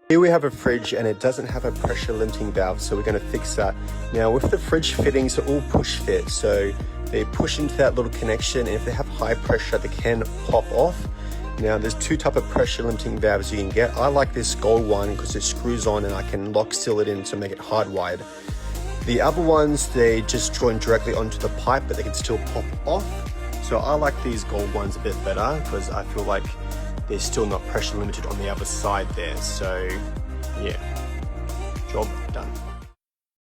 Here we have a fridge and it doesn't have a pressure limiting valve, so we're going to fix that. Now with the fridge fittings, they're all push fit, so they push into that little connection, and if they have high pressure they can pop off. Now there's two type of pressure limiting valves you can get. I like this gold one because it screws on and I can lock seal it in to make it hardwired. The other ones, they just join directly onto the pipe, but they can still pop off. So I like these gold ones a bit better because I feel like they're still not pressure limited on the other side there. So yeah, job done.